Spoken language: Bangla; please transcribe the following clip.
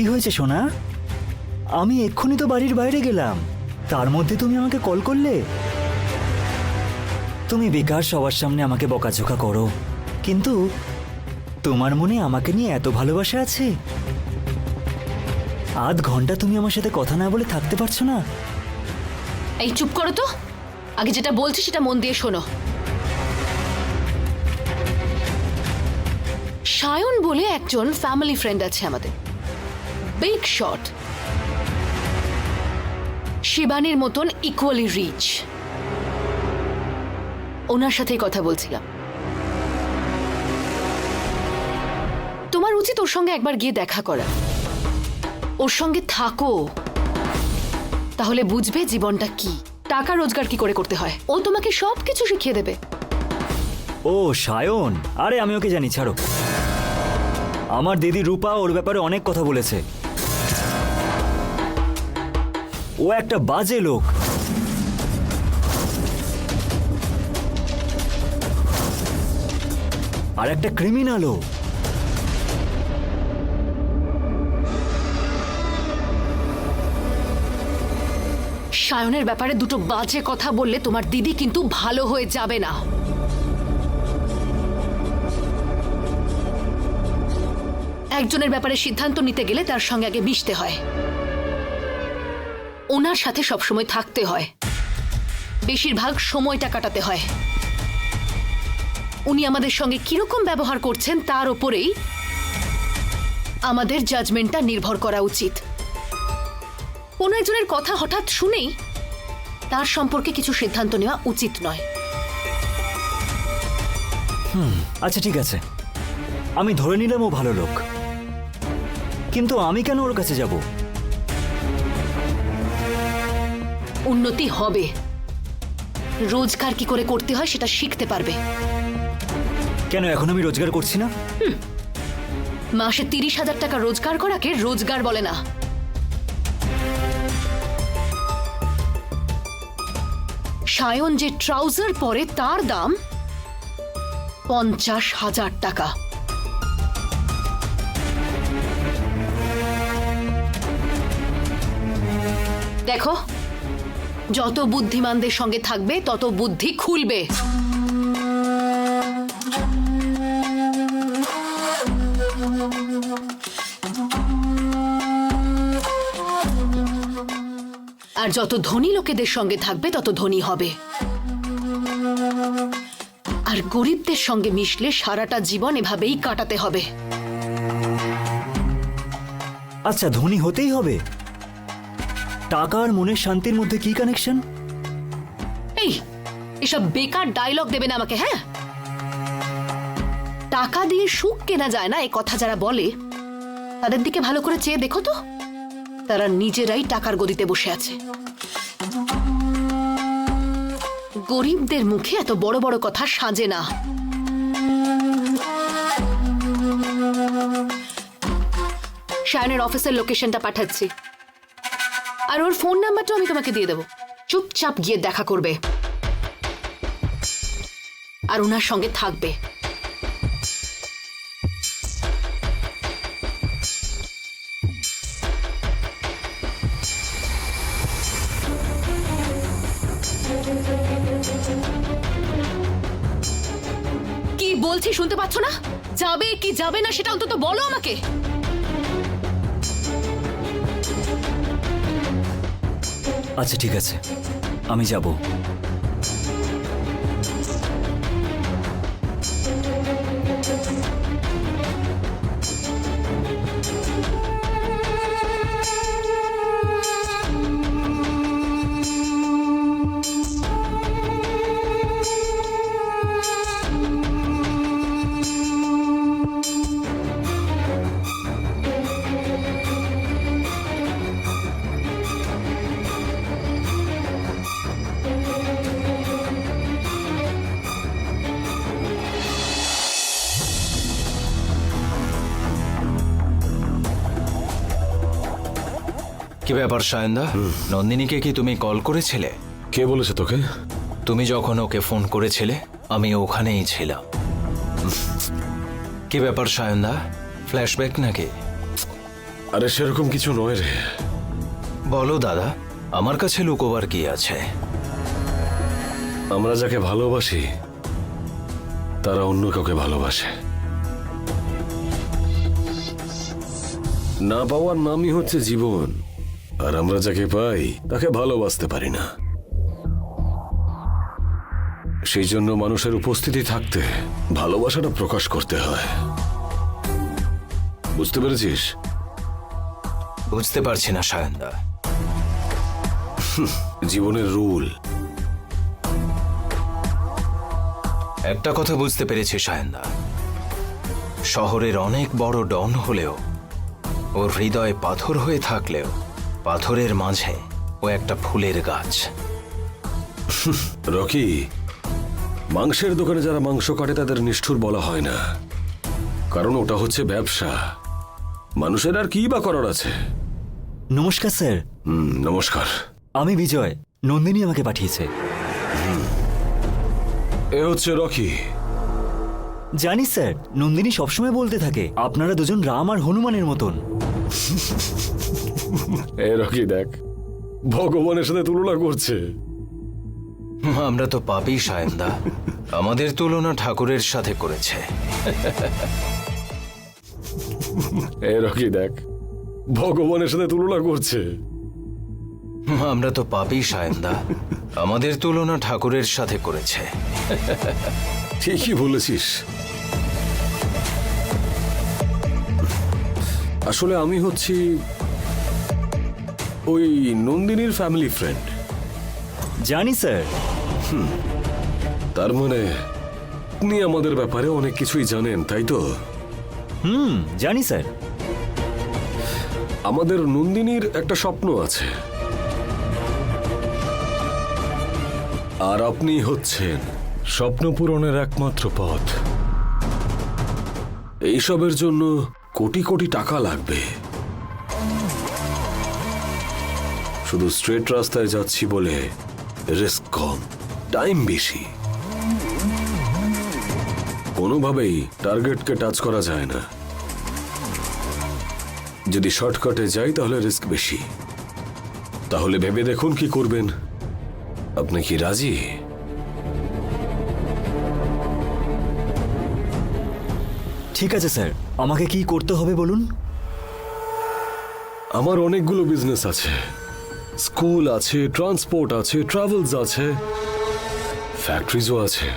কি হয়েছে সোনা? আমি এক্ষুনি তো বাড়ির বাইরে গেলাম, তার মধ্যে তুমি আমাকে কল করলে। তুমি বেকার সবার সামনে আমাকে বকাঝোকা করো, কিন্তু তোমার মনে আমাকে নিয়ে এত ভালোবাসা আছে? আধ ঘন্টা তুমি আমার সাথে কথা না বলে থাকতে পারছো না? এই চুপ করো তো। আগে যেটা বলছি সেটা মন দিয়ে শোনো। সায়ন বলে একজন ফ্যামিলি ফ্রেন্ড আছে আমাদের, বিগ শট, শিবানীর মতন ইকুয়ালি রিচ। ওনার সাথেই কথা বলছিলাম। তোমার উচিত ওর সঙ্গে একবার গিয়ে দেখা করা, ওর সঙ্গে থাকো, তাহলে বুঝবে জীবনটা কি, টাকা রোজগার কি করে করতে হয়। ও তোমাকে সবকিছু শিখিয়ে দেবে। ও সায়ন, আরে আমি ওকে জানি, ছাড়ো। আমার দিদি রূপা ওর ব্যাপারে অনেক কথা বলেছে। ও একটা বাজে লোক। আর একটা ক্রিমিনালও। সায়নের ব্যাপারে দুটো বাজে কথা বললে তোমার দিদি কিন্তু ভালো হয়ে যাবে না। একজনের ব্যাপারে সিদ্ধান্ত নিতে গেলে তার সঙ্গে আগে মিশতে হয়, ওনার সাথে সবসময় থাকতে হয়, বেশিরভাগ সময়টা কাটাতে হয়। উনি আমাদের সঙ্গে কিরকম ব্যবহার করছেন তার উপরেই আমাদের জাজমেন্টটা নির্ভর করা উচিত। কোনো একজনের কথা হঠাৎ শুনেই তার সম্পর্কে কিছু সিদ্ধান্ত নেওয়া উচিত নয়। আচ্ছা ঠিক আছে, আমি ধরে নিলাম ও ভালো লোক, কিন্তু আমি কেন ওর কাছে যাব? উন্নতি হবে, রোজগার কি করে করতে হয় সেটা শিখতে পারবে। কেন এখন আমি রোজগার করছি না? মাসে 30,000 টাকা রোজগার করাকে রোজগার বলে না। সায়ন যে ট্রাউজার পরে তার দাম 50,000 টাকা। দেখো, যত বুদ্ধিমানদের সঙ্গে থাকবে তত বুদ্ধি খুলবে। আর যত ধনী লোকেদের সঙ্গে থাকবে তত ধনী হবে। আর গরিবদের সঙ্গে মিশলে সারাটা জীবন এভাবেই কাটাতে হবে। আচ্ছা, ধনী হতেই হবে? টাকা আর মনের শান্তির মধ্যে কি কানেকশন? এই এসব বেকার ডায়লগ দেবে না আমাকে। হ্যাঁ, টাকা দিয়ে সুখ কেনা যায় না এ কথা যারা বলে, তাদের দিকে ভালো করে চেয়ে দেখো তো, তারা নিজেরাই টাকার গদিতে বসে আছে। গরিবদের মুখে এত বড় বড় কথা সাজে না। সায়নের অফিসের লোকেশনটা পাঠাচ্ছি, আর ওর ফোন নাম্বারটাও আমি তোমাকে দিয়ে দেবো। চুপচাপ গিয়ে দেখা করবে আর ওনার সঙ্গে থাকবে। কি বলছি শুনতে পাচ্ছ না? যাবে কি যাবে না সেটা অন্তত বলো আমাকে। আচ্ছা ঠিক আছে, আমি যাব। কি ব্যাপার সায়নদা, নন্দিনীকে কি তুমি কল করেছিলে? কে বলেছে তোকে? তুমি যখন ওকে ফোন করেছিলে আমি ওখানেই ছিলাম। কি ব্যাপার সায়নদা, ফ্ল্যাশব্যাক নাকি? আরে সেরকম কিছু নয় রে। বলো দাদা, আমার কাছে লুকোবার কি আছে? আমরা যাকে ভালোবাসি তারা অন্য কাউকে ভালোবাসে। না পাওয়ার নামই হচ্ছে জীবন, আর আমরা যাকে পাই তাকে ভালোবাসতে পারি না। সেই জন্য মানুষের উপস্থিতি থাকতে ভালোবাসাটা প্রকাশ করতে হয়। বুঝতে পেরেছিস? বুঝতে পারছি না সায়নদা। জীবনের রুল। একটা কথা বুঝতে পেরেছি সায়নদা, শহরের অনেক বড় ডন হলেও ওর হৃদয় পাথর হয়ে থাকলেও পাথরের মাঝে ও একটা ফুলের গাছ। রকি, মাংসের দোকানে যারা মাংস কাটে তাদের নিষ্ঠুর বলা হয় না, কারণ ওটা হচ্ছে ব্যবসা। মানুষের আর কি বা করার আছে। নমস্কার স্যার, নমস্কার। আমি বিজয়। নন্দিনী আমাকে পাঠিয়েছে। এ হচ্ছে রকি। জানি স্যার, নন্দিনী সবসময় বলতে থাকে আপনারা দুজন রাম আর হনুমানের মতন। এ রকি দেখ, ভগবানের সাথে তুলনা করছে। আমরা তো পাপী সায়নদা, আমাদের তুলনা ঠাকুরের সাথে করেছে। এ রকি দেখ, ভগবানের সাথে তুলনা করছে। আমরা তো পাপী সায়নদা, আমাদের তুলনা ঠাকুরের সাথে করেছে। ঠিকই বলেছিস। আসলে আমি হচ্ছি ওই নন্দিনীর ফ্যামিলি ফ্রেন্ড। জানি স্যার। তার মানে আপনি আমাদের ব্যাপারে অনেক কিছুই জানেন, তাই তো? জানি স্যার। আমাদের নন্দিনীর একটা স্বপ্ন আছে, আর আপনি হচ্ছেন স্বপ্ন পূরণের একমাত্র পথ। এইসবের জন্য কোটি কোটি টাকা লাগবে। শুধু স্ট্রেট রাস্তায় যাচ্ছি বলে রিস্ক কম, টাইম বেশি। কোনোভাবেই টার্গেটকে টাচ করা যায় না। যদি শর্টকাটে যাই তাহলে রিস্ক বেশি। তাহলে ভেবে দেখুন কি করবেন। আপনি কি রাজি? ঠিক আছে স্যার, আমাকে কি করতে হবে বলুন। আমার অনেকগুলো বিজনেস আছে, স্কুল আছে, ট্রান্সপোর্ট আছে, ট্রাভেলস আছে, ফ্যাক্টরিজও আছে।